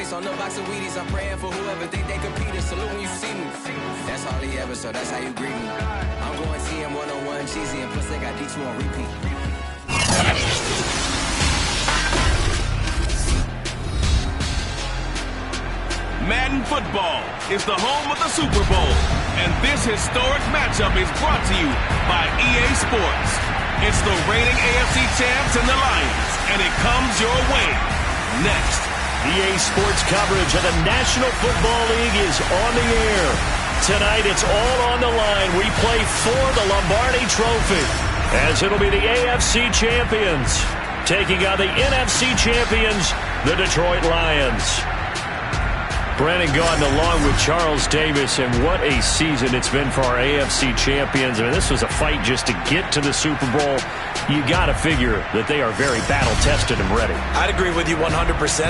Wheaties on the box of Wheaties. I'm praying for whoever think they competing. Salute when you see me. That's all he ever, so that's how you greet me. I'm going TM 101 cheesy, and plus they got D2 on repeat. Madden Football is the home of the Super Bowl, and this historic matchup is brought to you by EA Sports. It's the reigning AFC champs and the Lions, and it comes your way. Next, EA Sports coverage of the National Football League is on the air. Tonight, it's all on the line. We play for the Lombardi Trophy, as it'll be the AFC champions taking on the NFC champions, the Detroit Lions. Brandon Gaudin along with Charles Davis, and what a season it's been for our AFC champions. I mean, this was a fight just to get to the Super Bowl. You got to figure that they are very battle-tested and ready. I'd agree with you 100%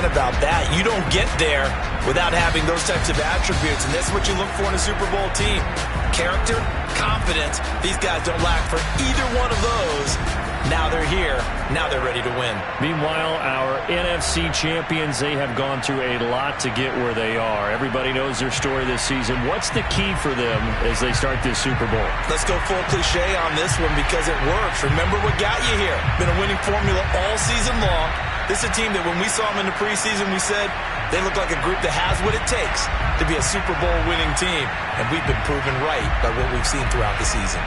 about that. You don't get there without having those types of attributes, and that's what you look for in a Super Bowl team. Character, confidence. These guys don't lack for either one of those. Now they're here. Now they're ready to win. Meanwhile, our NFC champions, they have gone through a lot to get where they are. Everybody knows their story this season. What's the key for them as they start this Super Bowl? Let's go full cliche on this one because it works. Remember what got you here. Been a winning formula all season long. This is a team that when we saw them in the preseason, we said they look like a group that has what it takes to be a Super Bowl winning team. And we've been proven right by what we've seen throughout the season.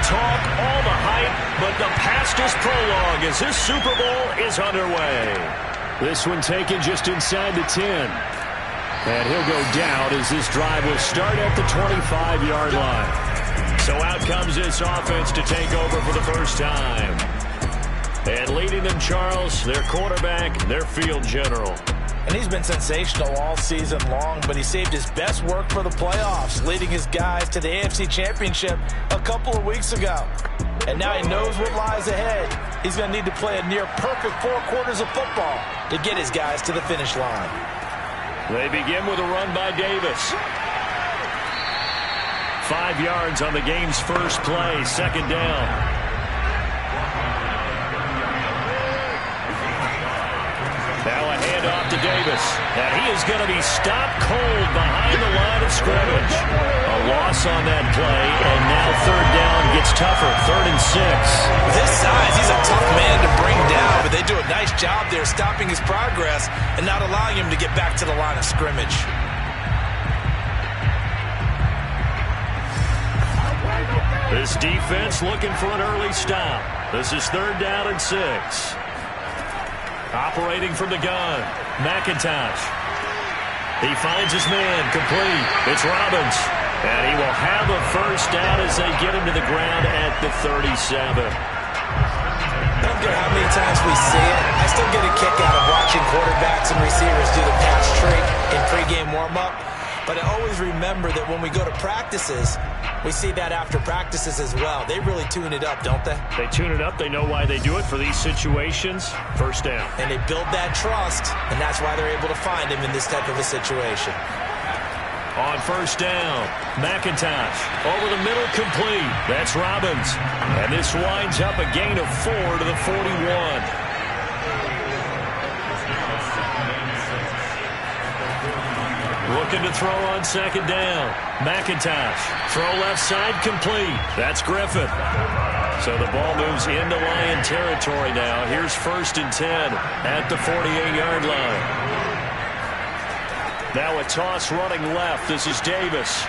Talk, all the hype, but the past is prologue as this Super Bowl is underway. This one taken just inside the 10. And he'll go down as this drive will start at the 25-yard line. So out comes this offense to take over for the first time. And leading them, Charles, their quarterback, their field general. And he's been sensational all season long, but he saved his best work for the playoffs, leading his guys to the AFC Championship a couple of weeks ago. And now he knows what lies ahead. He's going to need to play a near-perfect 4 quarters of football to get his guys to the finish line. They begin with a run by Davis. 5 yards on the game's first play, second down. Now a handoff to Davis. And he is going to be stopped cold behind the line of scrimmage. A loss on that play, and now third down gets tougher, 3rd and 6. With his size, he's a tough man to bring down, but they do a nice job there stopping his progress and not allowing him to get back to the line of scrimmage. This defense looking for an early stop. This is 3rd down and 6. Operating from the gun, McIntosh. He finds his man, complete. It's Robbins. And he will have a first down as they get him to the ground at the 37. I don't care how many times we see it. I still get a kick out of watching quarterbacks and receivers do the pass trick in pregame warm-up. But I always remember that when we go to practices, we see that after practices as well. They really tune it up, don't they? They tune it up. They know why they do it for these situations. First down. And they build that trust, and that's why they're able to find him in this type of a situation. On first down, McIntosh over the middle, complete. That's Robbins. And this winds up a gain of 4 to the 41. Looking to throw on second down. McIntosh. Throw left side, complete. That's Griffin. So the ball moves into Lion territory now. Here's 1st and 10 at the 48-yard line. Now a toss running left. This is Davis.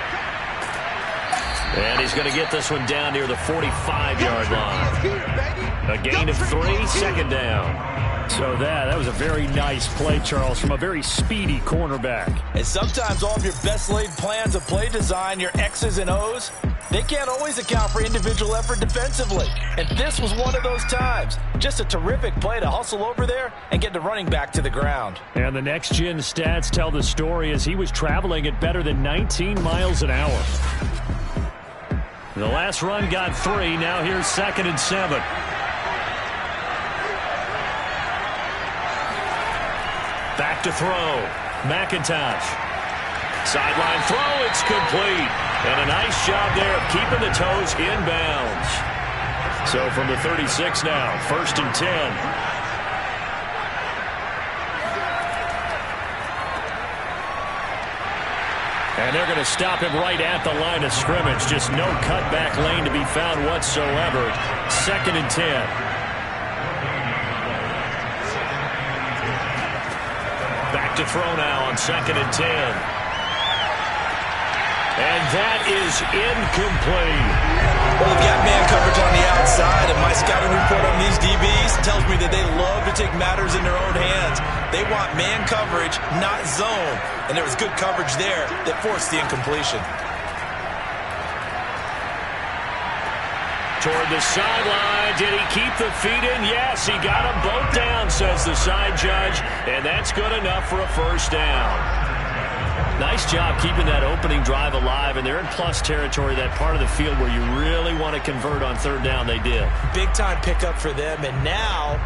And he's going to get this one down near the 45-yard line. A gain of 3, second down. So that was a very nice play, Charles, from a very speedy cornerback. And sometimes all of your best laid plans of play design, your X's and O's, they can't always account for individual effort defensively. And this was one of those times. Just a terrific play to hustle over there and get the running back to the ground. And the next-gen stats tell the story as he was traveling at better than 19 miles an hour. The last run got 3. Now here's 2nd and 7. Back to throw. McIntosh. Sideline throw. It's complete. And a nice job there of keeping the toes inbounds. So from the 36 now, 1st and 10. And they're going to stop him right at the line of scrimmage. Just no cutback lane to be found whatsoever. 2nd and 10. Back to throw now on 2nd and 10. And that is incomplete. Well, we've got man coverage on the outside, and my scouting report on these DBs tells me that they love to take matters in their own hands. They want man coverage, not zone. And there was good coverage there that forced the incompletion. Toward the sideline. Did he keep the feet in? Yes, he got them both down, says the side judge. And that's good enough for a 1st down. Nice job keeping that opening drive alive, and they're in plus territory, that part of the field where you really want to convert on 3rd down. They did. Big time pickup for them, and now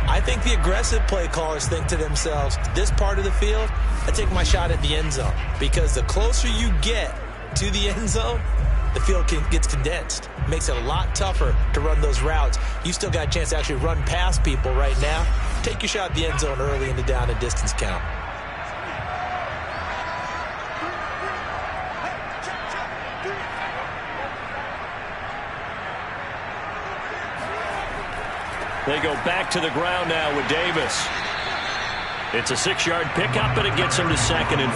I think the aggressive play callers think to themselves, this part of the field, I take my shot at the end zone, because the closer you get to the end zone, the field gets condensed. It makes it a lot tougher to run those routes. You still got a chance to actually run past people right now. Take your shot at the end zone early in the down and distance count. They go back to the ground now with Davis. It's a 6-yard pickup, and it gets him to 2nd and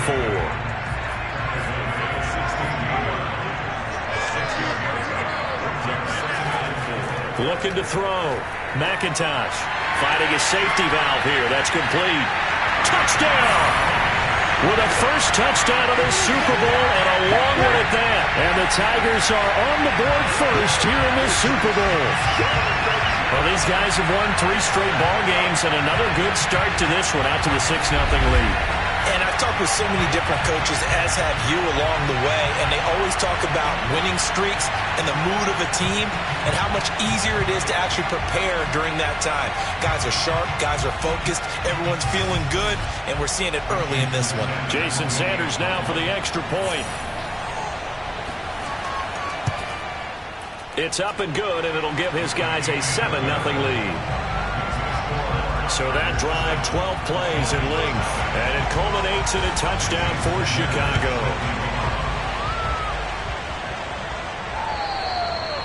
4. Looking to throw. McIntosh finding a safety valve here. That's complete. Touchdown! With a first touchdown of the Super Bowl, and a long one at that. And the Tigers are on the board first here in the Super Bowl. Well, these guys have won 3 straight ball games, and another good start to this one, out to the 6-0 lead. And I've talked with so many different coaches, as have you along the way, and they always talk about winning streaks and the mood of a team and how much easier it is to actually prepare during that time. Guys are sharp, guys are focused, everyone's feeling good, and we're seeing it early in this one. Jason Sanders now for the extra point. It's up and good, and it'll give his guys a 7-0 lead. So that drive, 12 plays in length, and it culminates in a touchdown for Chicago.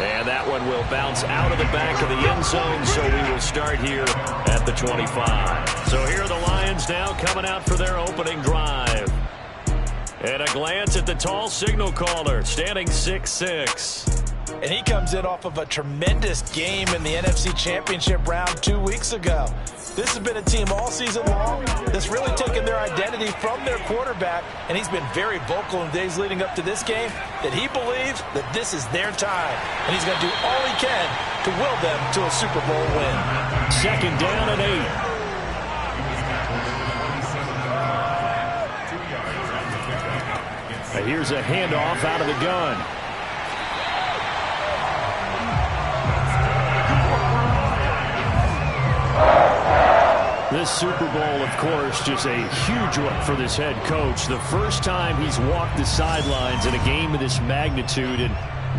And that one will bounce out of the back of the end zone, so we will start here at the 25. So here are the Lions now coming out for their opening drive. And a glance at the tall signal caller, standing 6'6". And he comes in off of a tremendous game in the NFC Championship round 2 weeks ago. This has been a team all season long that's really taken their identity from their quarterback, and he's been very vocal in the days leading up to this game that he believes that this is their time, and he's going to do all he can to will them to a Super Bowl win. 2nd down and 8. Here's a handoff out of the gun. This Super Bowl, of course, just a huge one for this head coach. The first time he's walked the sidelines in a game of this magnitude. And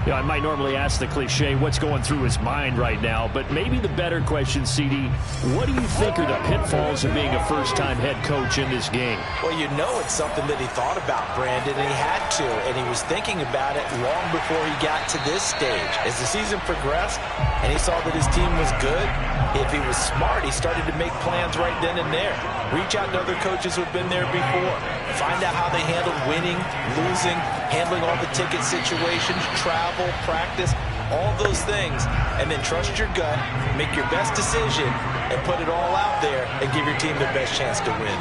you know, I might normally ask the cliche, what's going through his mind right now? But maybe the better question, CD, what do you think are the pitfalls of being a first-time head coach in this game? Well, you know it's something that he thought about, Brandon, and he had to. And he was thinking about it long before he got to this stage. As the season progressed and he saw that his team was good, if he was smart, he started to make plans right then and there. Reach out to other coaches who have been there before. Find out how they handled winning, losing, handling all the ticket situations, travel, practice, all those things. And then trust your gut, make your best decision, and put it all out there and give your team the best chance to win.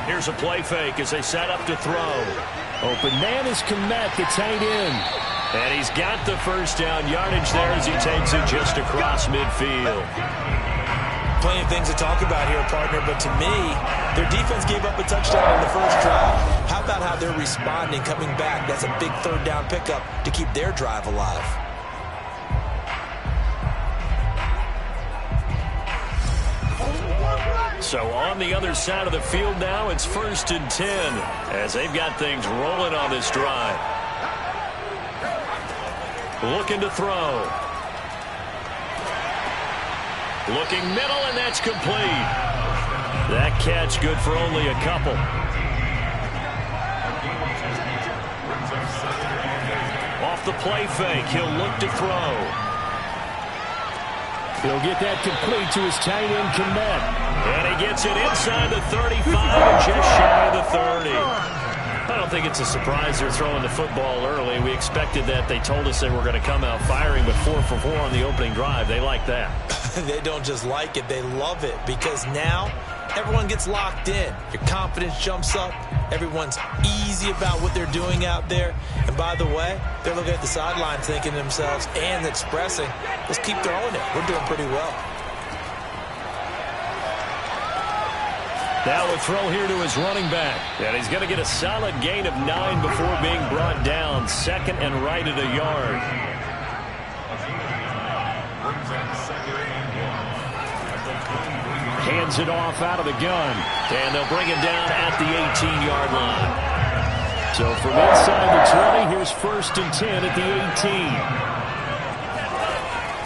Here's a play fake as they set up to throw. Open man is Kmet, the tight end. And he's got the first down yardage there as he takes it just across midfield. Plenty of things to talk about here, partner, but to me, their defense gave up a touchdown in the first drive. How about how they're responding, coming back? That's a big third down pickup to keep their drive alive. So on the other side of the field now, it's 1st and 10 as they've got things rolling on this drive. Looking to throw. Looking middle, and that's complete. That catch good for only a couple. Off the play fake, he'll look to throw. He'll get that complete to his tight end, Kmet. And he gets it inside the 35 and just shy of the 30. I don't think it's a surprise they're throwing the football early. We expected that. They told us they were going to come out firing, but 4 for 4 on the opening drive. They like that. They don't just like it, they love it, because now everyone gets locked in. Your confidence jumps up. Everyone's easy about what they're doing out there. And by the way, they're looking at the sideline thinking to themselves and expressing, let's keep throwing it. We're doing pretty well. Now a throw here to his running back. And he's going to get a solid gain of 9 before being brought down. 2nd and right at a yard. Hands it off out of the gun. And they'll bring him down at the 18-yard line. So from inside the 20, here's 1st and 10 at the 18.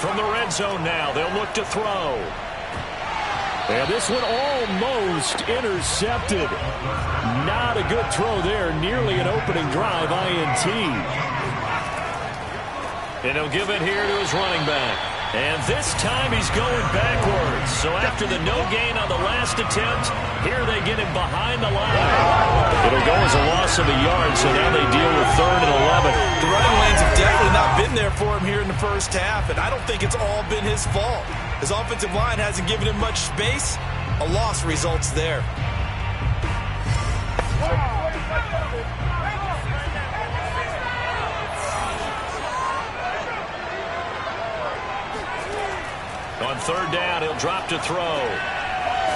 From the red zone now, they'll look to throw. And this one almost intercepted. Not a good throw there. Nearly an opening drive INT. And he'll give it here to his running back. And this time he's going backwards. So after the no gain on the last attempt, here they get him behind the line. It'll go as a loss of a yard, so now they deal with 3rd and 11. The running lanes have definitely not been there for him here in the first half, and I don't think it's all been his fault. His offensive line hasn't given him much space. A loss results there. On 3rd down, he'll drop to throw.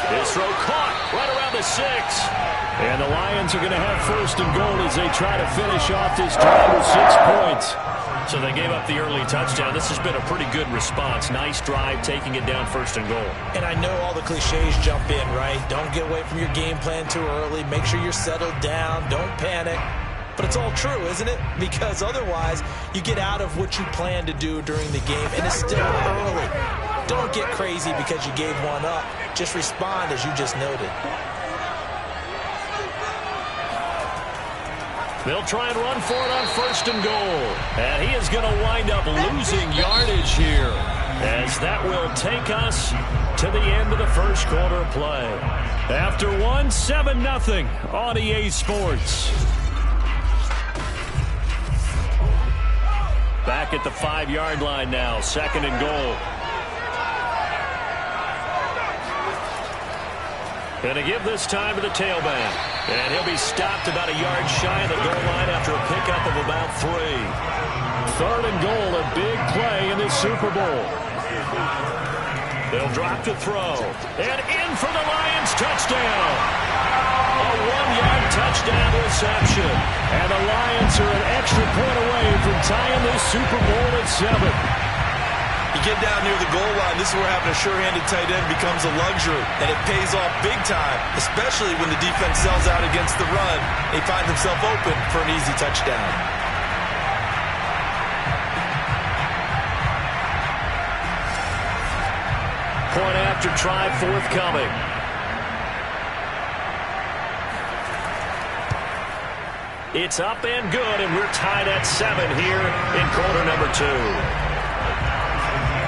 His throw caught right around the 6. And the Lions are going to have 1st and goal as they try to finish off this drive with 6 points. So they gave up the early touchdown. This has been a pretty good response. Nice drive, taking it down 1st and goal. And I know all the cliches jump in, right? Don't get away from your game plan too early. Make sure you're settled down. Don't panic. But it's all true, isn't it? Because otherwise, you get out of what you plan to do during the game, and it's still early. Don't get crazy because you gave one up. Just respond as you just noted. They'll try and run for it on 1st and goal. And he is going to wind up losing yardage here, as that will take us to the end of the first quarter play. After one, 7-0 on EA Sports. Back at the 5-yard line now, 2nd and goal. Going to give this time to the tailback. And he'll be stopped about a yard shy of the goal line after a pickup of about 3. 3rd and goal, a big play in this Super Bowl. They'll drop to throw. And in for the Lions, touchdown. A 1-yard touchdown reception. And the Lions are an extra point away from tying this Super Bowl at 7. You get down near the goal line, this is where having a sure-handed tight end becomes a luxury, and it pays off big time, especially when the defense sells out against the run. He finds himself open for an easy touchdown. Point after try forthcoming. It's up and good, and we're tied at 7 here in quarter number 2.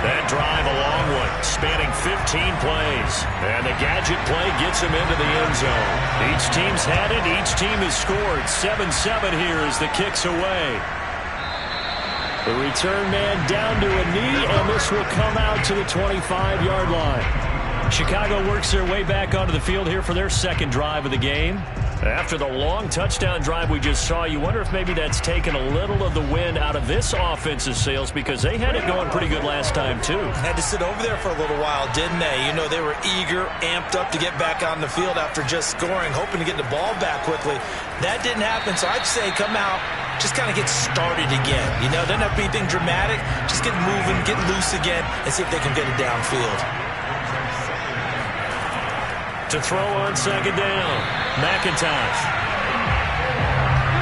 That drive a long one, spanning 15 plays. And the gadget play gets him into the end zone. Each team's had it. Each team has scored. 7-7 here as the kick's away. The return man down to a knee, and this will come out to the 25-yard line. Chicago works their way back onto the field here for their second drive of the game. After the long touchdown drive we just saw, you wonder if maybe that's taken a little of the wind out of this offense's sails, because they had it going pretty good last time, too. Had to sit over there for a little while, didn't they? You know, they were eager, amped up to get back on the field after just scoring, hoping to get the ball back quickly. That didn't happen, so I'd say come out, just kind of get started again. You know, doesn't have to be anything dramatic. Just get moving, get loose again, and see if they can get it downfield. To throw on second down, McIntosh.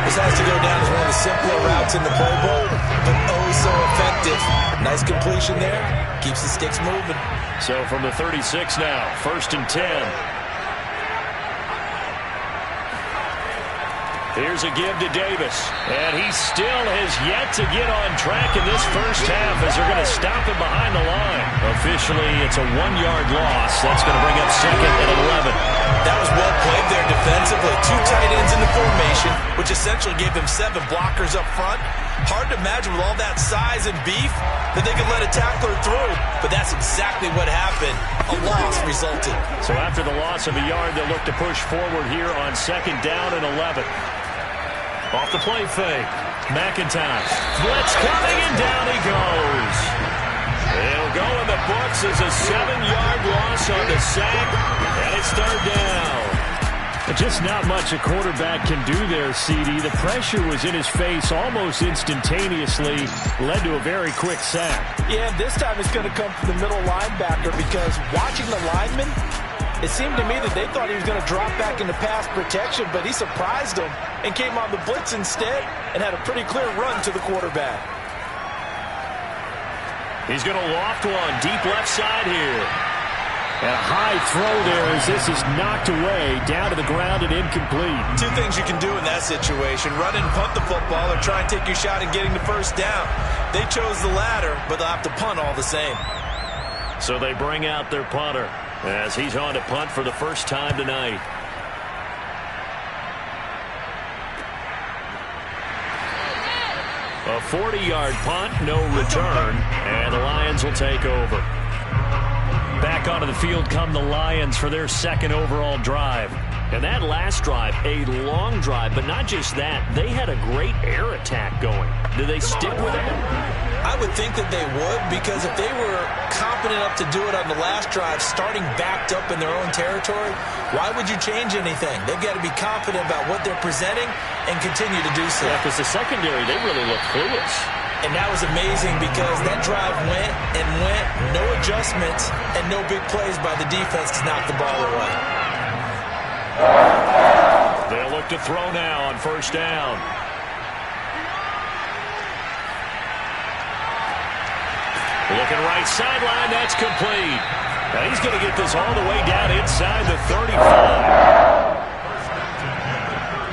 This has to go down as one of the simpler routes in the playbook, but oh so effective. Nice completion there. Keeps the sticks moving. So from the 36 now, 1st and 10. Here's a give to Davis, and he still has yet to get on track in this first half as they're going to stop him behind the line. Officially, it's a 1-yard loss. That's going to bring up second and 11. That was well played there defensively. 2 tight ends in the formation, which essentially gave them 7 blockers up front. Hard to imagine with all that size and beef that they could let a tackler through, but that's exactly what happened. A loss resulted. So after the loss of a yard, they'll look to push forward here on second down and 11. Off the play fake. McIntosh. Blitz coming, and down he goes. It'll go in the books as a 7-yard loss on the sack, and it's third down. Just not much a quarterback can do there, CD. The pressure was in his face almost instantaneously, led to a very quick sack. Yeah, this time it's going to come from the middle linebacker, because watching the lineman, it seemed to me that they thought he was going to drop back into pass protection, but he surprised them and came on the blitz instead and had a pretty clear run to the quarterback. He's going to loft one deep left side here. And a high throw there as this is knocked away, down to the ground and incomplete. 2 things you can do in that situation: run and punt the football, or try and take your shot at getting the first down. They chose the latter, but they'll have to punt all the same. So they bring out their punter as he's on to punt for the first time tonight. A 40-yard punt, no return, and the Lions will take over. Back onto the field come the Lions for their second overall drive. And that last drive, a long drive, but not just that. They had a great air attack going. Do they stick with it? I would think that they would, because if they were confident enough to do it on the last drive, starting backed up in their own territory, why would you change anything? They've got to be confident about what they're presenting and continue to do so. Yeah, because the secondary, they really look clueless. And that was amazing, because that drive went and went, no adjustments, and no big plays by the defense to knock the ball away. They'll look to throw now on first down. Looking right sideline, that's complete. Now he's going to get this all the way down inside the 35.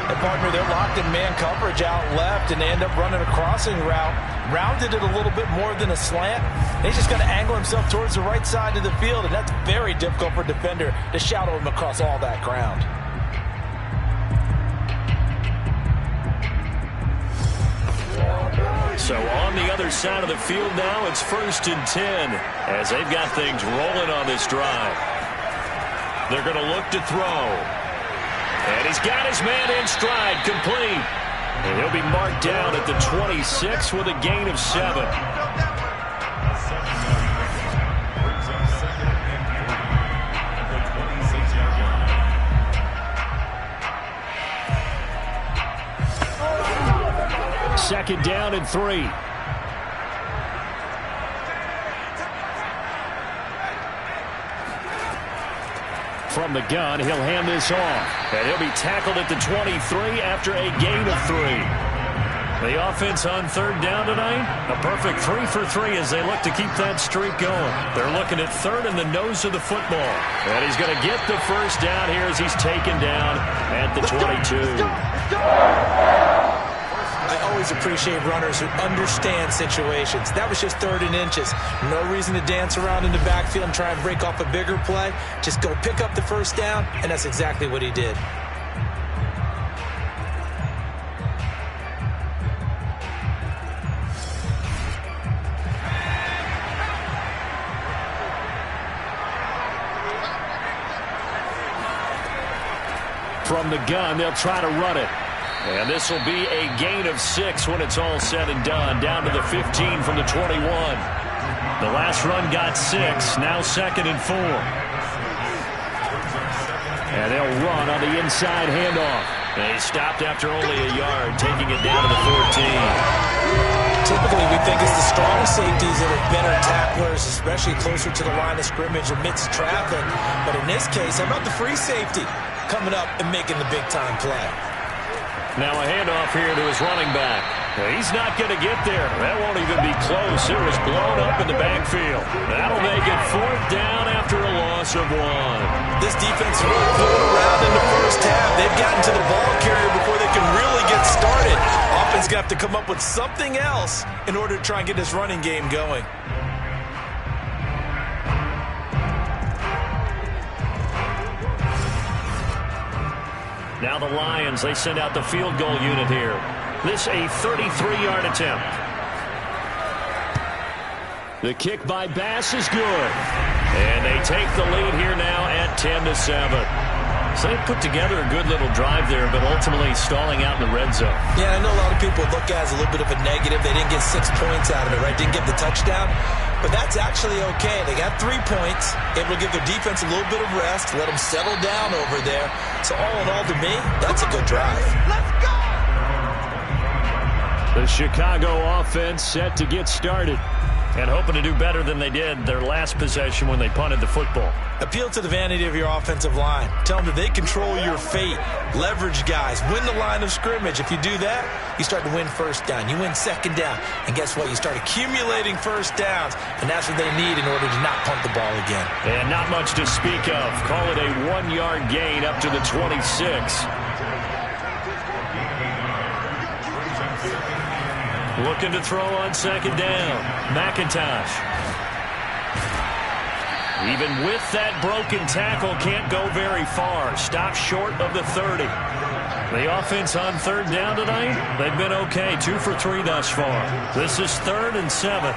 And partner, they're locked in man coverage out left, and they end up running a crossing route. Rounded it a little bit more than a slant. He's just going to angle himself towards the right side of the field, and that's very difficult for a defender to shadow him across all that ground. So on the other side of the field now, it's 1st and 10 as they've got things rolling on this drive. They're going to look to throw. And he's got his man in stride, complete. And he'll be marked down at the 26 with a gain of 7. Second down and 3. From the gun, he'll hand this off. And he'll be tackled at the 23 after a gain of 3. The offense on third down tonight, a perfect 3 for 3 as they look to keep that streak going. They're looking at third in the nose of the football. And he's going to get the first down here as he's taken down at the 22. I always appreciate runners who understand situations. That was just 3rd and inches. No reason to dance around in the backfield and try and break off a bigger play. Just go pick up the first down, and that's exactly what he did. From the gun, they'll try to run it. And this will be a gain of 6 when it's all said and done. Down to the 15 from the 21. The last run got 6. Now 2nd and 4. And they'll run on the inside handoff. And he stopped after only a yard, taking it down to the 14. Typically, we think it's the strong safeties that are better tacklers, especially closer to the line of scrimmage amidst traffic. But in this case, how about the free safety coming up and making the big-time play? Now a handoff here to his running back. He's not going to get there. That won't even be close. It was blown up in the backfield. That'll make it 4th down after a loss of 1. This defense really flew around in the first half. They've gotten to the ball carrier before they can really get started. Offense got to come up with something else in order to try and get this running game going. Now the Lions, they send out the field goal unit here. This a 33-yard attempt. The kick by Bass is good. And they take the lead here now at 10-7. So they put together a good little drive there, but ultimately stalling out in the red zone. Yeah, I know a lot of people look at it as a little bit of a negative. They didn't get 6 points out of it, right? Didn't get the touchdown. But that's actually okay. They got 3 points, able to give their defense a little bit of rest, let them settle down over there. So all in all, to me, that's a good drive. Let's go! The Chicago offense set to get started and hoping to do better than they did their last possession when they punted the football. Appeal to the vanity of your offensive line. Tell them that they control your fate. Leverage guys. Win the line of scrimmage. If you do that, you start to win 1st down. You win 2nd down. And guess what? You start accumulating 1st downs. And that's what they need in order to not punt the ball again. And not much to speak of. Call it a 1-yard gain up to the 26. Looking to throw on 2nd down. McIntosh. Even with that broken tackle, can't go very far. Stopped short of the 30. The offense on 3rd down tonight, they've been okay. 2 for 3 thus far. This is 3rd and 7.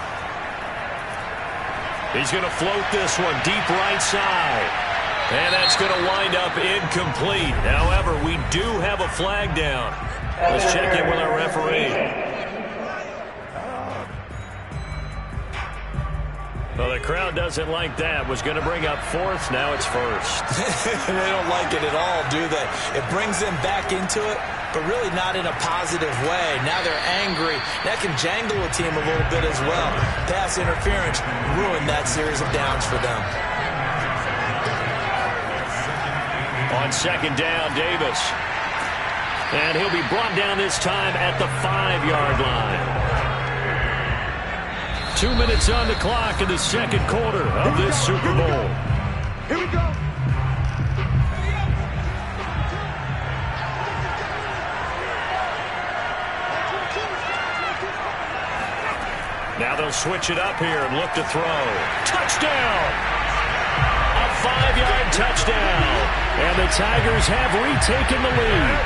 He's going to float this one deep right side. And that's going to wind up incomplete. However, we do have a flag down. Let's check in with our referee. Well, the crowd doesn't like that. Was going to bring up 4th. Now it's 1st. They don't like it at all, do they? It brings them back into it, but really not in a positive way. Now they're angry. That can jangle a team a little bit as well. Pass interference ruined that series of downs for them. On 2nd down, Davis. And he'll be brought down this time at the 5-yard line. 2 minutes on the clock in the 2nd quarter of this Super Bowl. Here we go. Now they'll switch it up here and look to throw. Touchdown! A 5-yard touchdown. And the Tigers have retaken the lead.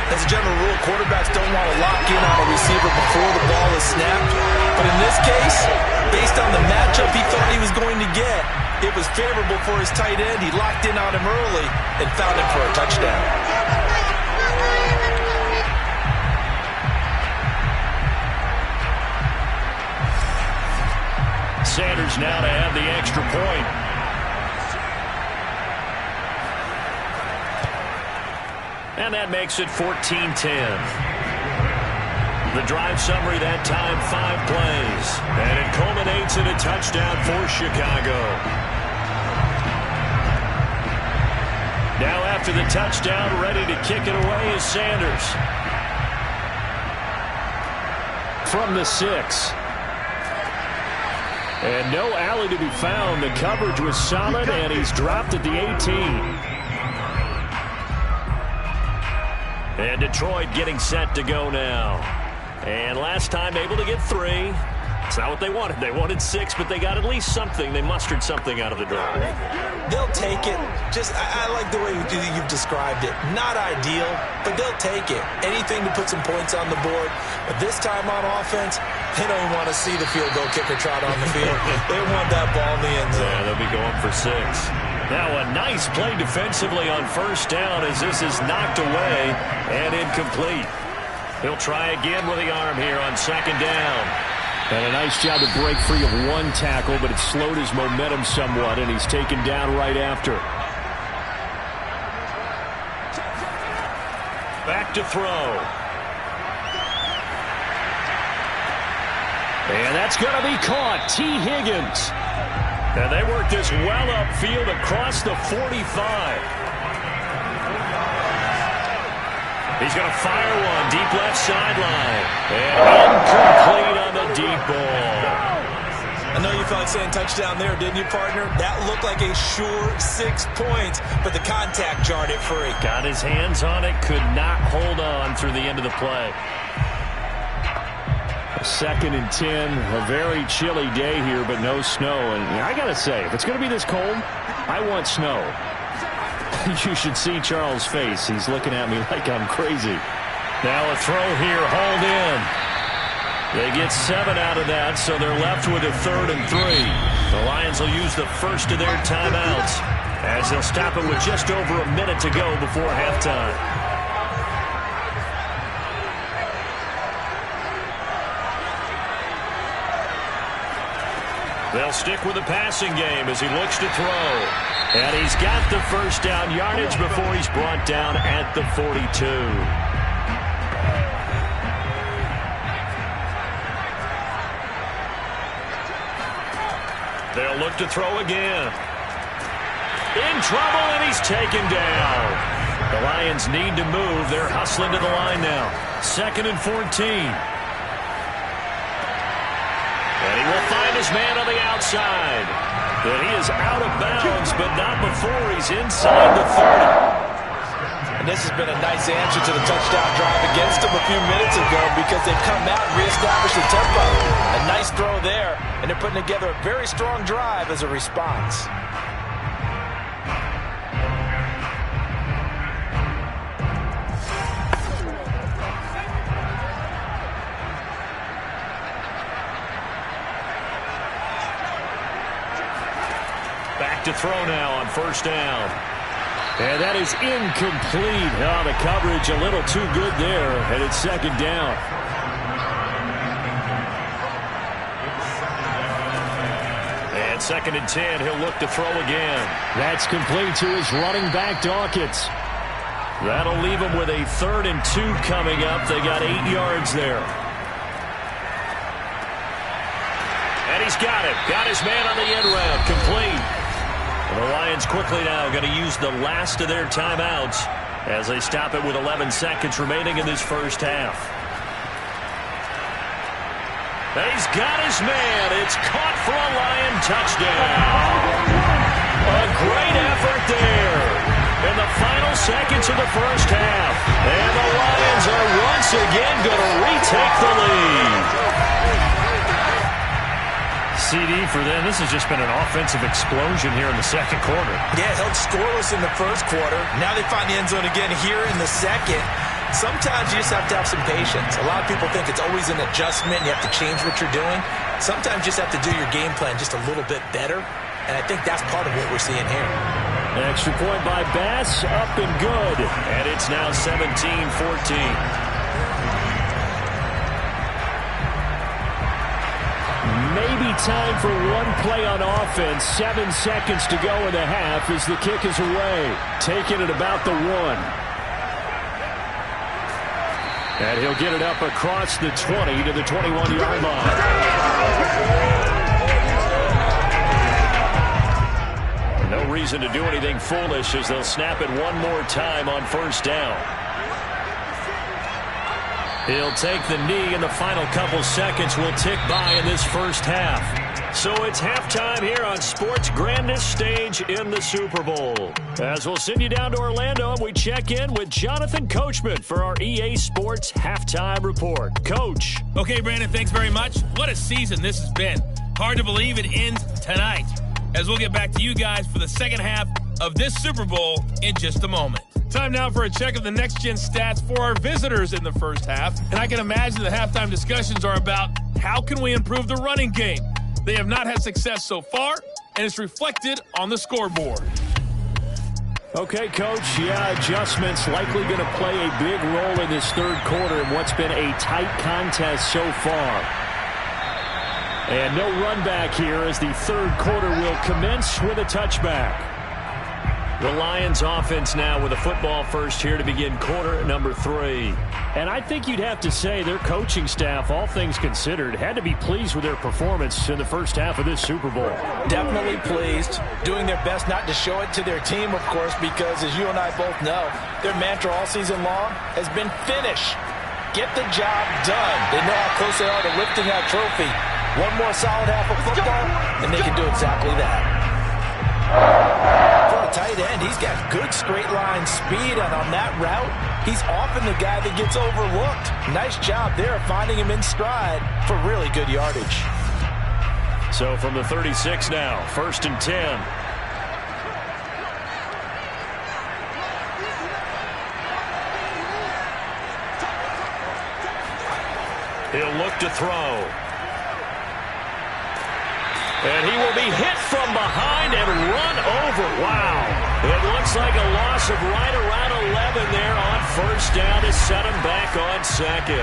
As a general rule, quarterbacks don't want to lock in on a receiver before the ball is snapped. But in this case, based on the matchup he thought he was going to get, it was favorable for his tight end. He locked in on him early and found him for a touchdown. Sanders now to have the extra point. And that makes it 14-10. The drive summary that time, 5 plays. And it culminates in a touchdown for Chicago. Now after the touchdown, ready to kick it away is Sanders. From the 6. And no alley to be found. The coverage was solid, and he's dropped at the 18. And Detroit getting set to go now. And last time able to get 3. It's not what they wanted. They wanted 6, but they got at least something. They mustered something out of the drive. They'll take it. I like the way you've described it. Not ideal, but they'll take it. Anything to put some points on the board. But this time on offense, they don't even want to see the field goal kicker trot on the field. They want that ball in the end zone. Yeah, they'll be going for 6. Now a nice play defensively on first down as this is knocked away and incomplete. He'll try again with the arm here on second down. And a nice job to break free of one tackle, but it slowed his momentum somewhat, and he's taken down right after. Back to throw. And that's going to be caught. T. Higgins. And they work this well upfield across the 45. He's going to fire one deep left sideline. And incomplete on the deep ball. I know you felt like saying touchdown there, didn't you, partner? That looked like a sure 6 points, but the contact jarred it free. Got his hands on it, could not hold on through the end of the play. 2nd and 10, a very chilly day here, but no snow. And I got to say, if it's going to be this cold, I want snow. You should see Charles' face. He's looking at me like I'm crazy. Now a throw here, hauled in. They get 7 out of that, so they're left with a 3rd and 3. The Lions will use the first of their timeouts as they'll stop it with just over a minute to go before halftime. They'll stick with the passing game as he looks to throw. And he's got the first down yardage before he's brought down at the 42. They'll look to throw again. In trouble, and he's taken down. The Lions need to move. They're hustling to the line now. 2nd and 14. And he will find his man on the outside. But he is out of bounds, but not before he's inside the 30. And this has been a nice answer to the touchdown drive against them a few minutes ago because they've come out and reestablished the tempo. A nice throw there, and they're putting together a very strong drive as a response. To throw now on first down. And that is incomplete. Oh, the coverage a little too good there, and it's 2nd down. And 2nd and 10, he'll look to throw again. That's complete to his running back, Dawkins. That'll leave him with a 3rd and 2 coming up. They got 8 yards there. And he's got it. Got his man on the end route. Complete. The Lions quickly now going to use the last of their timeouts as they stop it with 11 seconds remaining in this first half. He's got his man. It's caught for a Lion touchdown. A great effort there in the final seconds of the first half. And the Lions are once again going to retake the lead. CD for them. This has just been an offensive explosion here in the second quarter. Yeah, held scoreless in the first quarter. Now they find the end zone again here in the second. Sometimes you just have to have some patience. A lot of people think it's always an adjustment. You have to change what you're doing. Sometimes you just have to do your game plan just a little bit better. And I think that's part of what we're seeing here. Extra point by Bass, up and good. And it's now 17-14. Maybe time for one play on offense. 7 seconds to go in the half as the kick is away. Taking it about the 1. And he'll get it up across the 20 to the 21-yard line. No reason to do anything foolish as they'll snap it one more time on first down. He'll take the knee, and the final couple seconds will tick by in this first half. So it's halftime here on sports' grandest stage in the Super Bowl. As we'll send you down to Orlando, and we check in with Jonathan Coachman for our EA Sports Halftime Report. Coach. Okay, Brandon, thanks very much. What a season this has been. Hard to believe it ends tonight, as we'll get back to you guys for the second half of this Super Bowl in just a moment. Time now for a check of the next-gen stats for our visitors in the first half. And I can imagine the halftime discussions are about how can we improve the running game. They have not had success so far, and it's reflected on the scoreboard. Okay, Coach. Yeah, adjustments likely going to play a big role in this third quarter in what's been a tight contest so far. And no run back here as the third quarter will commence with a touchback. The Lions offense now with a football first here to begin quarter number 3. And I think you'd have to say their coaching staff, all things considered, had to be pleased with their performance in the first half of this Super Bowl. Definitely pleased, doing their best not to show it to their team, of course, because as you and I both know, their mantra all season long has been finish. Get the job done. They know how close they are to lifting that trophy. One more solid half of football, and they can do exactly that. For a tight end, he's got good straight line speed, and on that route, he's often the guy that gets overlooked. Nice job there finding him in stride for really good yardage. So from the 36 now, 1st and 10. He'll look to throw. And he will be hit from behind and run over. Wow. It looks like a loss of right around 11 there on first down to set him back on second.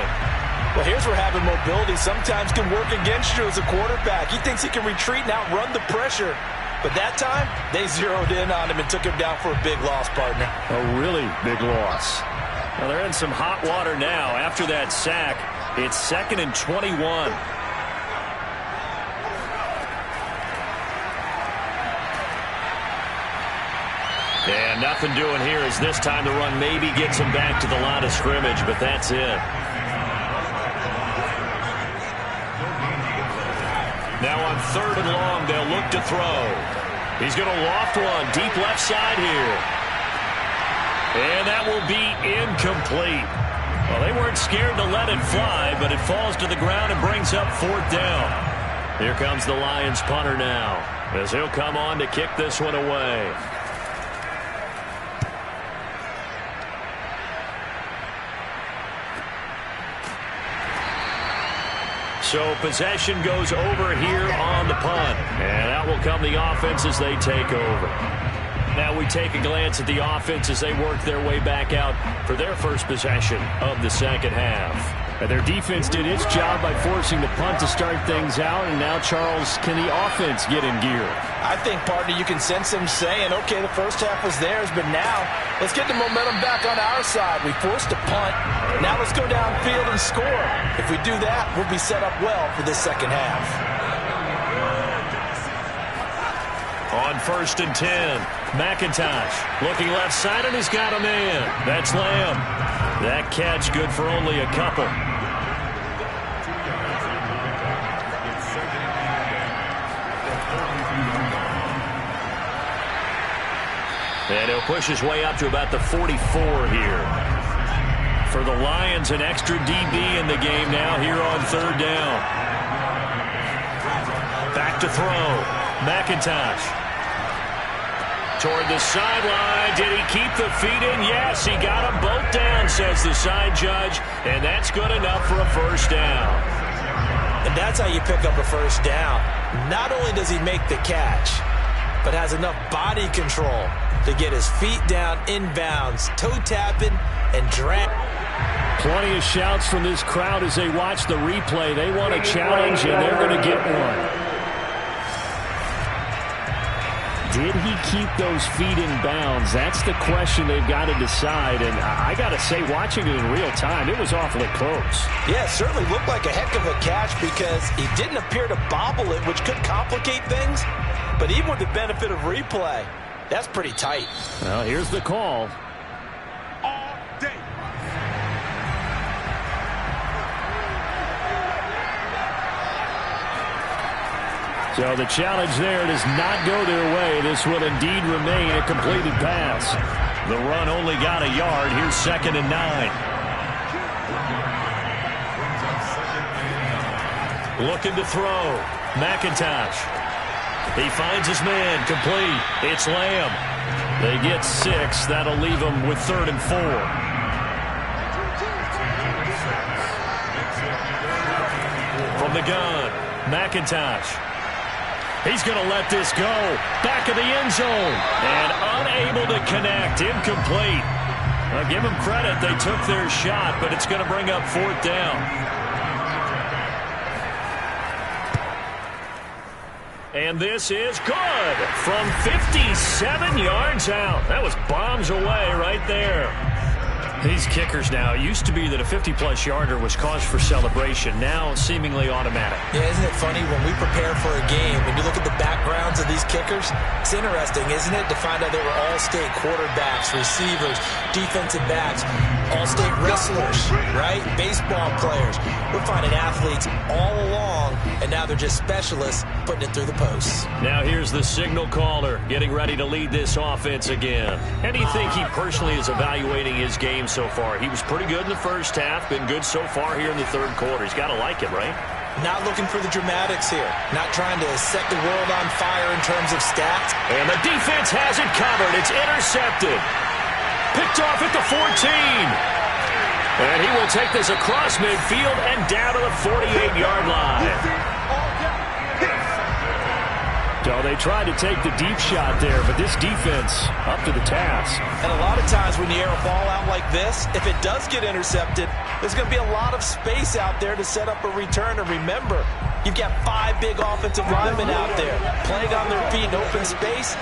Well, here's where having mobility sometimes can work against you as a quarterback. He thinks he can retreat and outrun the pressure. But that time, they zeroed in on him and took him down for a big loss, partner. A really big loss. Well, they're in some hot water now. After that sack, it's 2nd and 21. And nothing doing here as this time the run maybe gets him back to the line of scrimmage, but that's it. Now on 3rd and long, they'll look to throw. He's going to loft one deep left side here. And that will be incomplete. Well, they weren't scared to let it fly, but it falls to the ground and brings up 4th down. Here comes the Lions punter now, as he'll come on to kick this one away. So possession goes over here on the punt. And out will come the offense as they take over. Now we take a glance at the offense as they work their way back out for their first possession of the second half. And their defense did its job by forcing the punt to start things out. And now, Charles, can the offense get in gear? I think, partner, you can sense them saying, okay, the first half was theirs, but now let's get the momentum back on our side. We forced a punt. Now let's go downfield and score. If we do that, we'll be set up well for this second half. On 1st and 10, McIntosh looking left side, and he's got a man. That's Lamb. That catch good for only a couple. And he'll push his way up to about the 44 here. For the Lions, an extra DB in the game now here on 3rd down. Back to throw. McIntosh. Toward the sideline. Did he keep the feet in? Yes, he got them both down, says the side judge. And that's good enough for a first down. And that's how you pick up a first down. Not only does he make the catch, but has enough body control to get his feet down inbounds, toe tapping, and drag. Plenty of shouts from this crowd as they watch the replay. They want a challenge, and they're going to get one. Did he keep those feet in bounds? That's the question they've got to decide. And I got to say, watching it in real time, it was awfully close. Yeah, it certainly looked like a heck of a catch because he didn't appear to bobble it, which could complicate things. But even with the benefit of replay, that's pretty tight. Well, here's the call. All day. So the challenge there does not go their way. This will indeed remain a completed pass. The run only got a yard. Here's 2nd and 9. Looking to throw. McIntosh. He finds his man. Complete. It's Lamb. They get 6. That'll leave them with 3rd and 4. From the gun, McIntosh. He's going to let this go. Back of the end zone. And unable to connect. Incomplete. I'll give them credit. They took their shot, but it's going to bring up 4th down. And this is good from 57 yards out. That was bombs away right there. These kickers now, it used to be that a 50-plus yarder was cause for celebration. Now seemingly automatic. Yeah, isn't it funny when we prepare for a game, when you look at the backgrounds of these kickers, it's interesting, isn't it, to find out they were all-state quarterbacks, receivers, defensive backs, all-state wrestlers, right? Baseball players. We're finding athletes all along, and now they're just specialists putting it through the posts. Now here's the signal caller getting ready to lead this offense again. How do you think he personally is evaluating his game so far? He was pretty good in the first half, been good so far here in the third quarter. He's got to like it, right? Not looking for the dramatics here. Not trying to set the world on fire in terms of stats. And the defense has it covered. It's intercepted. Picked off at the 14. And he will take this across midfield and down to the 48-yard line. So they tried to take the deep shot there, but this defense up to the task. And a lot of times when you air a ball out like this, if it does get intercepted, there's going to be a lot of space out there to set up a return. And remember, you've got 5 big offensive linemen out there playing on their feet in open space.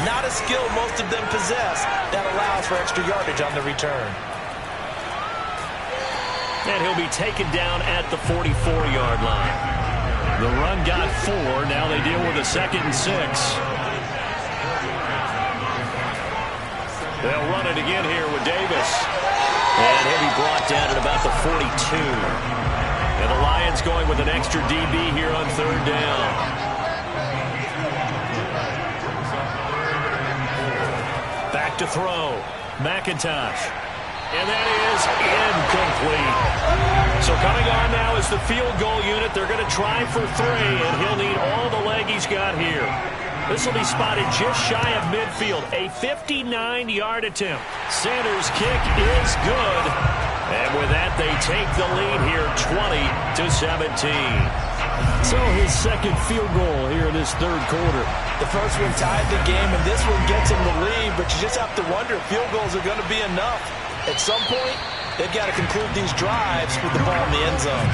Not a skill most of them possess that allows for extra yardage on the return. And he'll be taken down at the 44-yard line. The run got 4. Now they deal with a 2nd and 6. They'll run it again here with Davis. And he'll be brought down at about the 42. And the Lions going with an extra DB here on 3rd down. Back to throw. McIntosh. And that is incomplete. So coming on now is the field goal unit. They're going to try for 3, and he'll need all the leg he's got here. This will be spotted just shy of midfield. A 59-yard attempt. Sanders' kick is good. And with that, they take the lead here 20-17. So his 2nd field goal here in this 3rd quarter. The first one tied the game, and this one gets him the lead. But you just have to wonder if field goals are going to be enough. At some point, they've got to conclude these drives with the ball in the end zone.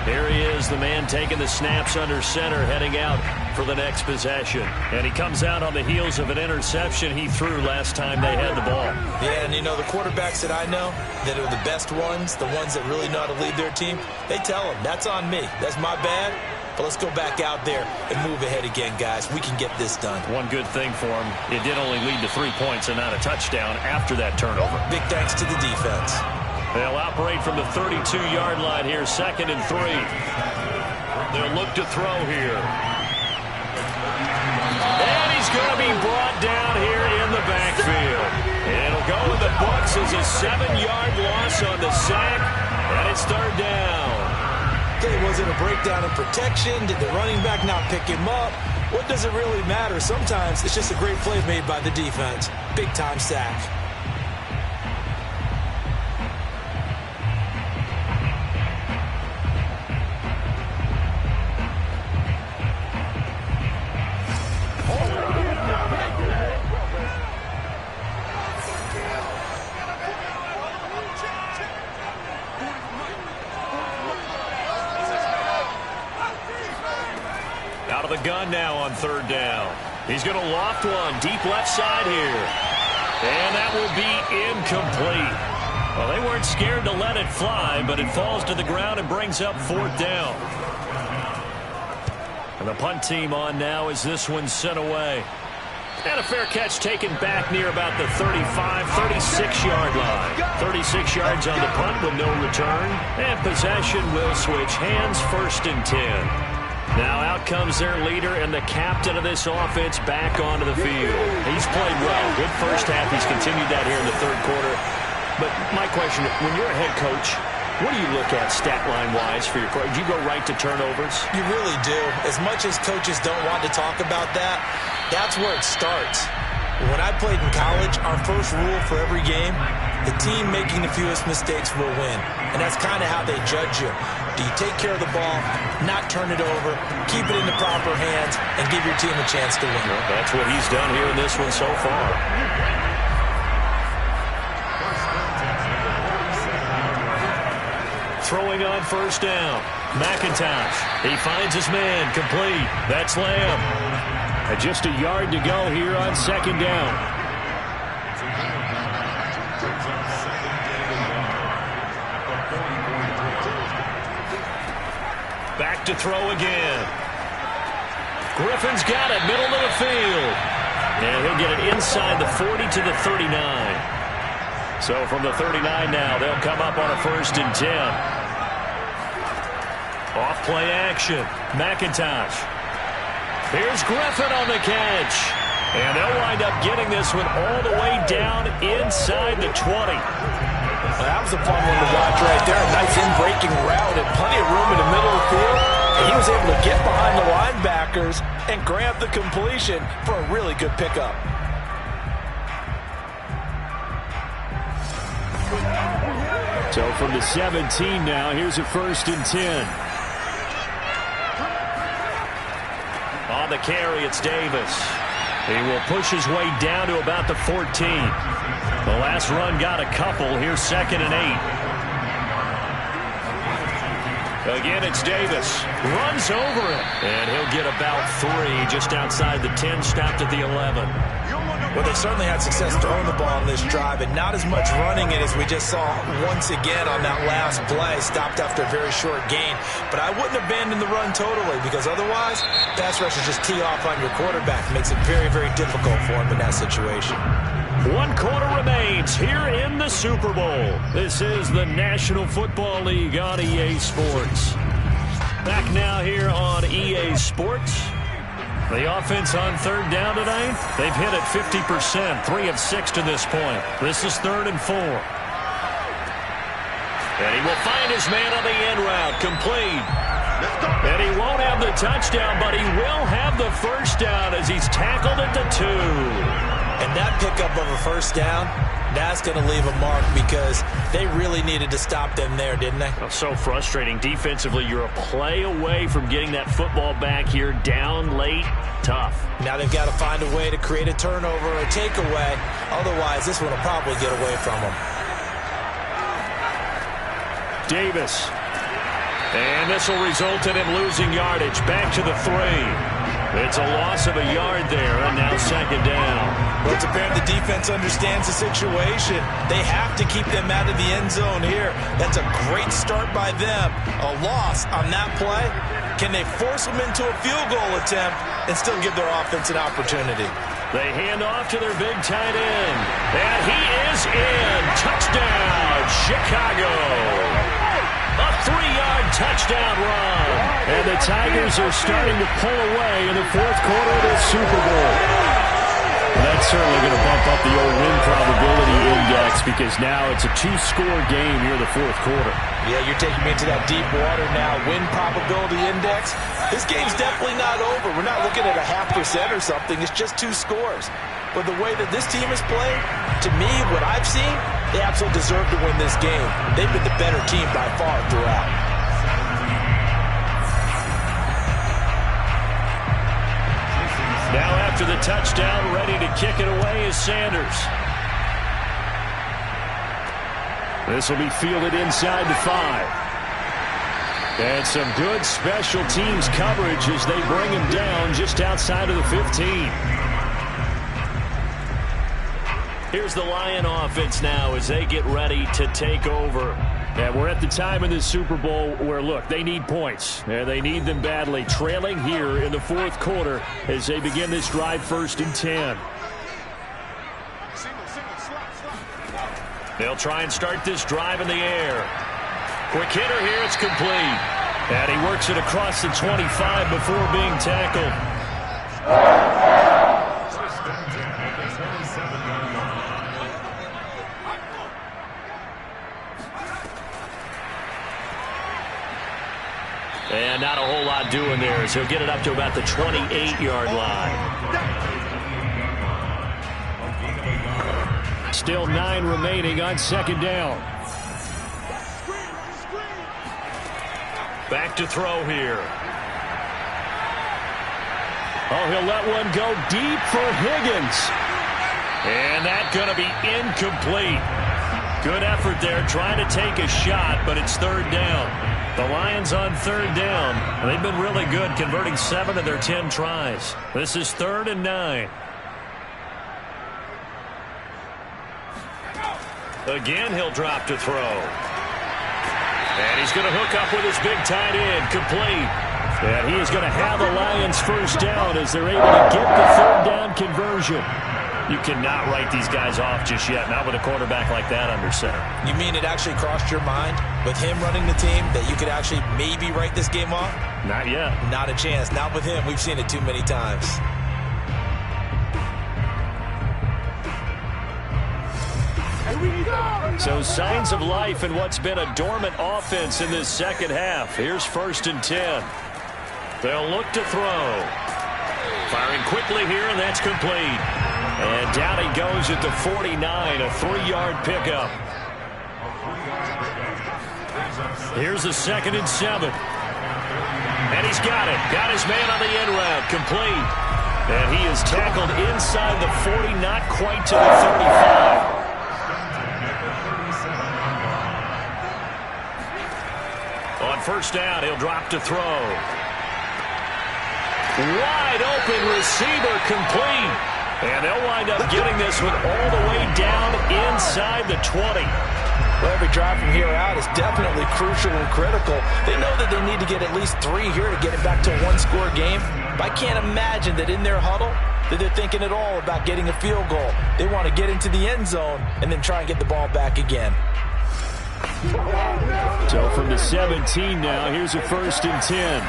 Here he is, the man taking the snaps under center, heading out for the next possession. And he comes out on the heels of an interception he threw last time they had the ball. Yeah, and you know, the quarterbacks that I know that are the best ones, the ones that really know how to lead their team, they tell them, that's on me. That's my bad. But let's go back out there and move ahead again, guys. We can get this done. One good thing for him, it did only lead to 3 points and not a touchdown after that turnover. Big thanks to the defense. They'll operate from the 32-yard line here, 2nd and 3. They'll look to throw here. And he's going to be brought down here in the backfield. And it'll go in the books as a 7-yard loss on the sack, and it's 3rd down. Okay, was it a breakdown in protection? Did the running back not pick him up? What does it really matter? Sometimes it's just a great play made by the defense. Big-time sack. Out of the gun now on 3rd down. He's going to loft one deep left side here. And that will be incomplete. Well, they weren't scared to let it fly, but it falls to the ground and brings up 4th down. And the punt team on now as this one's sent away. And a fair catch taken back near about the 35, 36-yard line. 36 yards on the punt with no return. And possession will switch hands, 1st and 10. Now out comes their leader and the captain of this offense back onto the field. He's played well. Good first half. He's continued that here in the 3rd quarter. But my question, when you're a head coach, what do you look at stat line-wise for your coach? Do you go right to turnovers? You really do. As much as coaches don't want to talk about that, that's where it starts. When I played in college, our first rule for every game, the team making the fewest mistakes will win. And that's kind of how they judge you. Do you take care of the ball, not turn it over, keep it in the proper hands, and give your team a chance to win? Well, that's what he's done here in this one so far. Throwing on first down. McIntosh. He finds his man. Complete. That's Lamb. And just a yard to go here on second down. Back to throw again. Griffin's got it. Middle of the field. And he'll get it inside the 40 to the 39. So from the 39 now, they'll come up on a 1st and 10. Off play action. McIntosh. Here's Griffin on the catch. And they'll wind up getting this one all the way down inside the 20. Well, that was a fun one to watch right there. A nice in-breaking route and plenty of room in the middle of the field. And he was able to get behind the linebackers and grab the completion for a really good pickup. So from the 17 now, here's a 1st and 10. On the carry, it's Davis. He will push his way down to about the 14. The last run got a couple. Here's 2nd and 8. Again, it's Davis. Runs over it. And he'll get about 3 just outside the 10, stopped at the 11. Well, they certainly had success throwing the ball on this drive, and not as much running it as we just saw once again on that last play. Stopped after a very short gain. But I wouldn't abandon the run totally, because otherwise, pass rushers just tee off on your quarterback. Makes it very, very difficult for him in that situation. 1 quarter remains here in the Super Bowl. This is the National Football League on EA Sports. Back now here on EA Sports. The offense on 3rd down tonight, they've hit it 50%, 3 of 6 to this point. This is 3rd and 4. And he will find his man on the end route, complete. And he won't have the touchdown, but he will have the 1st down as he's tackled at the 2. And that pickup of a 1st down, that's going to leave a mark because they really needed to stop them there, didn't they? Oh, so frustrating. Defensively, you're a play away from getting that football back here down late. Tough. Now they've got to find a way to create a turnover or a takeaway. Otherwise, this one will probably get away from them. Davis. And this will result in him losing yardage. Back to the 3. It's a loss of a yard there, and now 2nd down. Well, it's apparent the defense understands the situation. They have to keep them out of the end zone here. That's a great start by them. A loss on that play. Can they force them into a field goal attempt and still give their offense an opportunity? They hand off to their big tight end. And he is in. Touchdown, Chicago. A 3-yard touchdown run. And the Tigers are starting to pull away in the 4th quarter of the Super Bowl. Well, that's certainly going to bump up the old win probability index because now it's a 2-score game here in the 4th quarter. Yeah, you're taking me into that deep water now. Win probability index. This game's definitely not over. We're not looking at a 0.5% or something. It's just 2 scores. But the way that this team has played, to me, what I've seen, they absolutely deserve to win this game. They've been the better team by far throughout. Now after the touchdown, ready to kick it away is Sanders. This will be fielded inside the 5. And some good special teams coverage as they bring him down just outside of the 15. Here's the Lion offense now as they get ready to take over. And we're at the time in the Super Bowl where, look, they need points. And they need them badly. Trailing here in the 4th quarter as they begin this drive 1st and 10. They'll try and start this drive in the air. Quick hitter here, it's complete. And he works it across the 25 before being tackled. And not a whole lot doing there as he'll get it up to about the 28-yard line. Still 9 remaining on 2nd down. Back to throw here. Oh, he'll let one go deep for Higgins. And that's going to be incomplete. Good effort there trying to take a shot, but it's third down. The Lions on third down. They've been really good, converting 7 of their 10 tries. This is 3rd and 9. Again, he'll drop to throw. And he's going to hook up with his big tight end, complete. And he is going to have the Lions first down as they're able to get the third down conversion. You cannot write these guys off just yet, not with a quarterback like that under center. You mean it actually crossed your mind with him running the team that you could actually maybe write this game off? Not yet. Not a chance. Not with him. We've seen it too many times. So signs of life in what's been a dormant offense in this second half. Here's 1st and 10. They'll look to throw. Firing quickly here, and that's complete. And down he goes at the 49, a 3-yard pickup. Here's the 2nd and 7. And he's got it. Got his man on the end route, complete. And he is tackled inside the 40, not quite to the 35. On first down, he'll drop to throw. Wide open receiver, complete. And they'll wind up getting this one all the way down inside the 20. Well, every drive from here out is definitely crucial and critical. They know that they need to get at least 3 here to get it back to a one-score game. But I can't imagine that in their huddle that they're thinking at all about getting a field goal. They want to get into the end zone and then try and get the ball back again. So from the 17 now, here's a 1st and 10.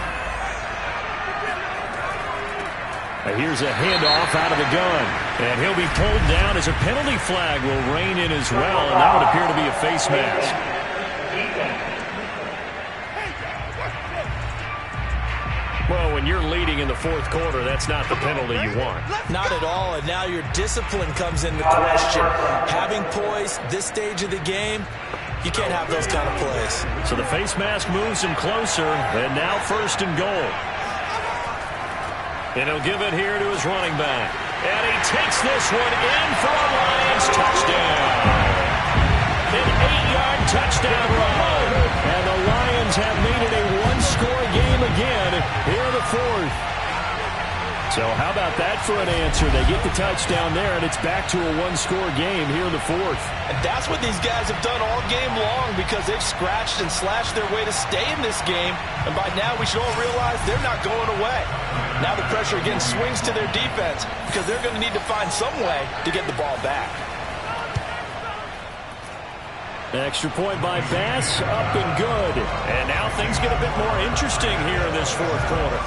Here's a handoff out of the gun. And he'll be pulled down as a penalty flag will rein in as well. And that would appear to be a face mask. Well, when you're leading in the 4th quarter, that's not the penalty you want. Not at all. And now your discipline comes into question. Having poise this stage of the game, you can't have those kind of plays. So the face mask moves him closer. And now 1st and goal. And he'll give it here to his running back. And he takes this one in for a Lions touchdown. An 8-yard touchdown run. And the Lions have made it a one-score game again here in the 4th. So how about that for an answer? They get the touchdown there, and it's back to a one-score game here in the 4th. And that's what these guys have done all game long because they've scratched and slashed their way to stay in this game. And by now, we should all realize they're not going away. Now the pressure again swings to their defense because they're going to need to find some way to get the ball back. Extra point by Bass, up and good. And now things get a bit more interesting here in this 4th quarter.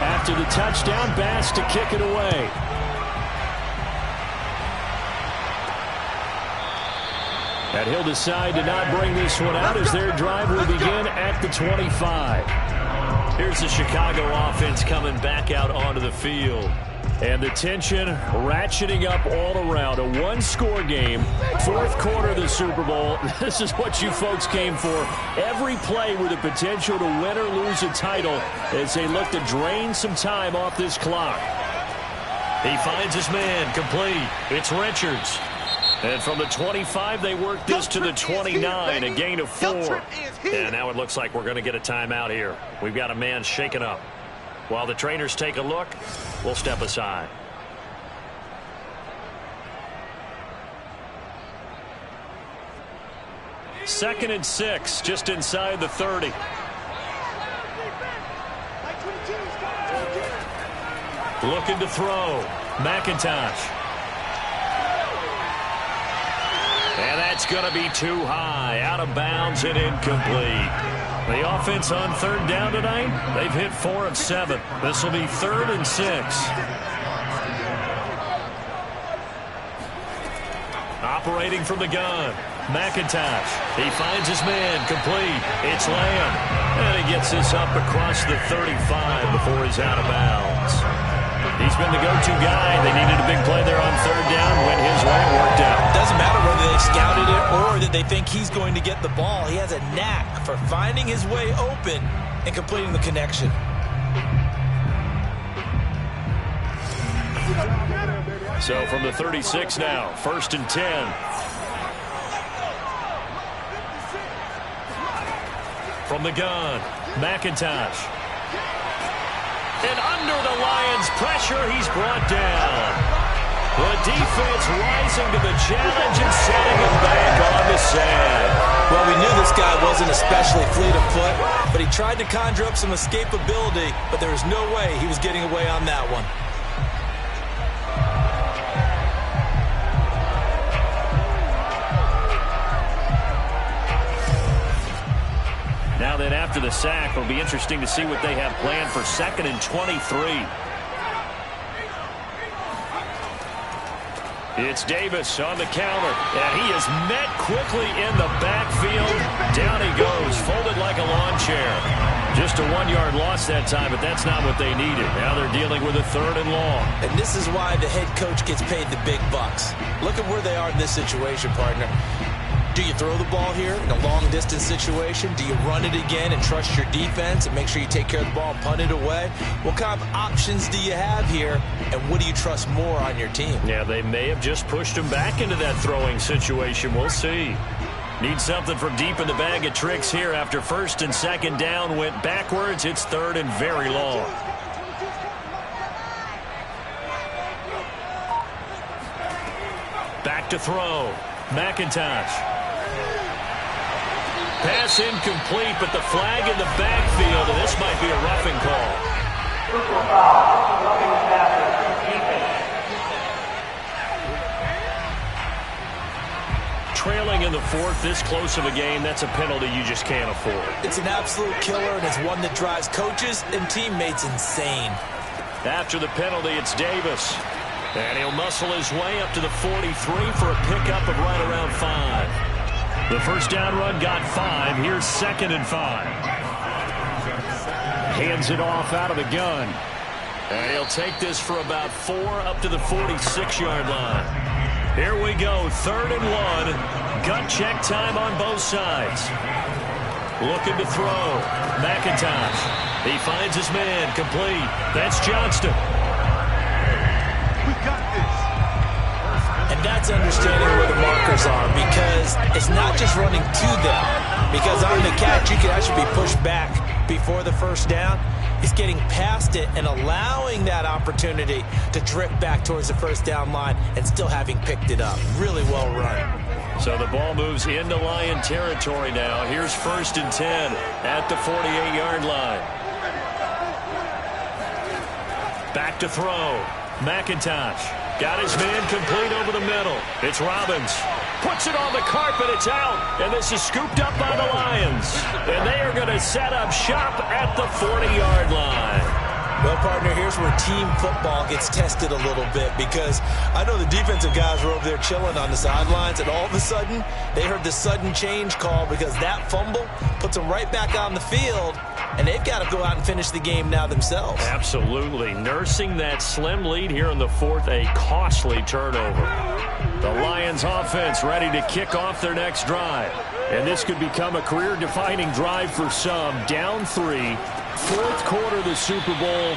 After the touchdown, Bass to kick it away. And he'll decide to not bring this one out as their drive will begin at the 25. Here's the Chicago offense coming back out onto the field. And the tension ratcheting up all around. A one-score game, 4th quarter of the Super Bowl. This is what you folks came for. Every play with the potential to win or lose a title as they look to drain some time off this clock. He finds his man, complete. It's Richards. And from the 25, they work this to the 29, a gain of 4. And now it looks like we're going to get a timeout here. We've got a man shaken up. While the trainers take a look, we'll step aside. Second and 6, just inside the 30. Looking to throw. McIntosh. And that's going to be too high. Out of bounds and incomplete. The offense on 3rd down tonight, they've hit 4 of 7. This will be 3rd and 6. Operating from the gun. McIntosh. He finds his man, complete. It's Lamb. And he gets this up across the 35 before he's out of bounds. He's been the go-to guy. They needed a big play there on third down. Went his way. It worked out. Doesn't matter whether they've scouted it or that they think he's going to get the ball. He has a knack for finding his way open and completing the connection. So from the 36 now, 1st and 10. From the gun, McIntosh. And under the Lions' pressure, he's brought down. The defense rising to the challenge and setting him back on the sand. Well, we knew this guy wasn't especially fleet of foot, but he tried to conjure up some escapability, but there was no way he was getting away on that one. Now then, after the sack, it'll be interesting to see what they have planned for 2nd and 23. It's Davis on the counter, and he is met quickly in the backfield. Down he goes, folded like a lawn chair. Just a 1-yard loss that time, but that's not what they needed. Now they're dealing with a 3rd and long. And this is why the head coach gets paid the big bucks. Look at where they are in this situation, partner. Do you throw the ball here in a long-distance situation? Do you run it again and trust your defense and make sure you take care of the ball and punt it away? What kind of options do you have here, and what do you trust more on your team? Yeah, they may have just pushed him back into that throwing situation. We'll see. Need something from deep in the bag of tricks here after 1st and 2nd down went backwards. It's 3rd and very long. Back to throw. McIntosh. Pass incomplete, but the flag in the backfield, and this might be a roughing call. Trailing in the 4th, this close of a game, that's a penalty you just can't afford. It's an absolute killer, and it's one that drives coaches and teammates insane. After the penalty, it's Davis. And he'll muscle his way up to the 43 for a pickup of right around 5. The 1st down run got 5. Here's 2nd and 5. Hands it off out of the gun. And he'll take this for about 4 up to the 46-yard line. Here we go, 3rd and 1. Gut check time on both sides. Looking to throw. McIntosh. He finds his man, complete. That's Johnston. And that's understanding where the markers are, because it's not just running to them. Because on the catch, you can actually be pushed back before the 1st down. It's getting past it and allowing that opportunity to drift back towards the 1st down line and still having picked it up. Really well run. So the ball moves into Lion territory now. Here's 1st and 10 at the 48-yard line. Back to throw. McIntosh. Got his man complete over the middle. It's Robbins. Puts it on the carpet. It's out. And this is scooped up by the Lions. And they are going to set up shop at the 40-yard line. Well, partner, here's where team football gets tested a little bit, because I know the defensive guys were over there chilling on the sidelines, and all of a sudden, they heard the sudden change call because that fumble puts them right back on the field, and they've got to go out and finish the game now themselves. Absolutely. Nursing that slim lead here in the 4th, a costly turnover. The Lions offense ready to kick off their next drive. And this could become a career-defining drive for some. Down 3. 4th quarter of the Super Bowl.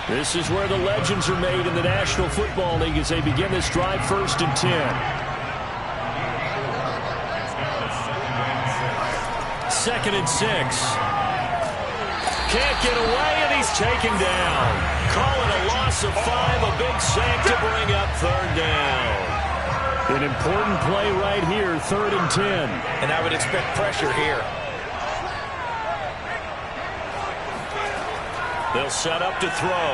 This is where the legends are made in the National Football League as they begin this drive 1st and 10. 2nd and 6. Can't get away, and he's taken down. Call it a loss of 5, a big sack to bring up 3rd down. An important play right here, 3rd and 10. And I would expect pressure here. They'll set up to throw.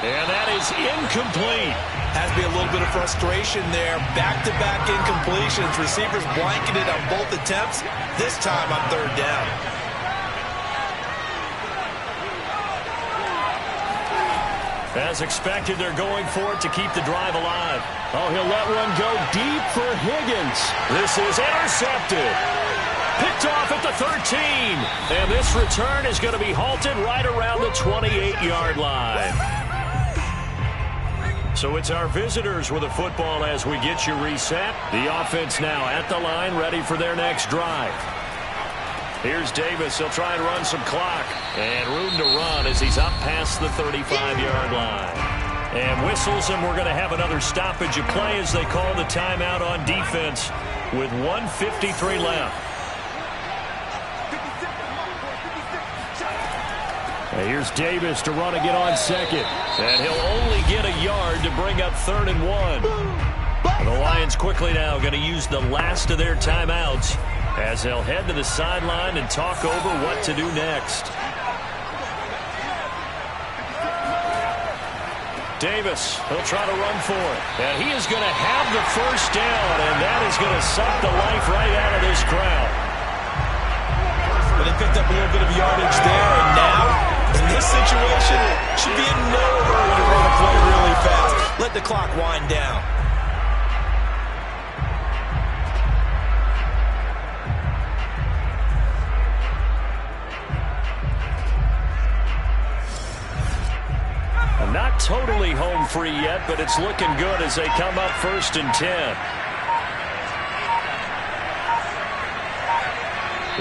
And that is incomplete. Has to be a little bit of frustration there. Back-to-back incompletions. Receivers blanketed on both attempts. This time on 3rd down. As expected, they're going for it to keep the drive alive. Oh, he'll let one go deep for Higgins. This is intercepted. Picked off at the 13. And this return is going to be halted right around the 28-yard line. So it's our visitors with the football as we get you reset. The offense now at the line, ready for their next drive. Here's Davis. He'll try and run some clock. And room to run as he's up past the 35-yard line. And whistles, and we're going to have another stoppage of play as they call the timeout on defense with 1:53 left. And here's Davis to run again on second. And he'll only get a yard to bring up 3rd and 1. The Lions quickly now going to use the last of their timeouts as they'll head to the sideline and talk over what to do next. Davis, he'll try to run for it. And he is going to have the first down, and that is going to suck the life right out of this crowd. But they picked up a little bit of yardage there, and now, in this situation, should be in no hurry to run a play really fast. Let the clock wind down. Not totally home free yet, but it's looking good as they come up 1st and 10.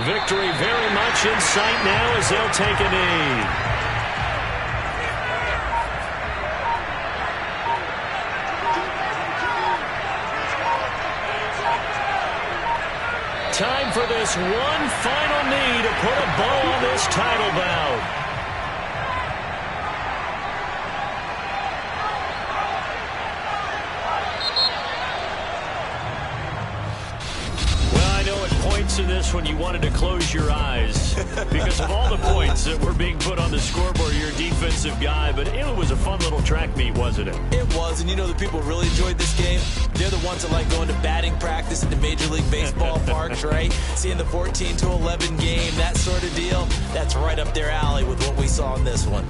Victory very much in sight now as they'll take a knee. Time for this one final knee to put a bow on this title bout. To this when you wanted to close your eyes because of all the points that were being put on the scoreboard. You're a defensive guy, but it was a fun little track meet, wasn't it? It was, and you know the people really enjoyed this game. They're the ones that like going to batting practice at the Major League Baseball parks, right? Seeing the 14-11 game, that sort of deal. That's right up their alley with what we saw in this one.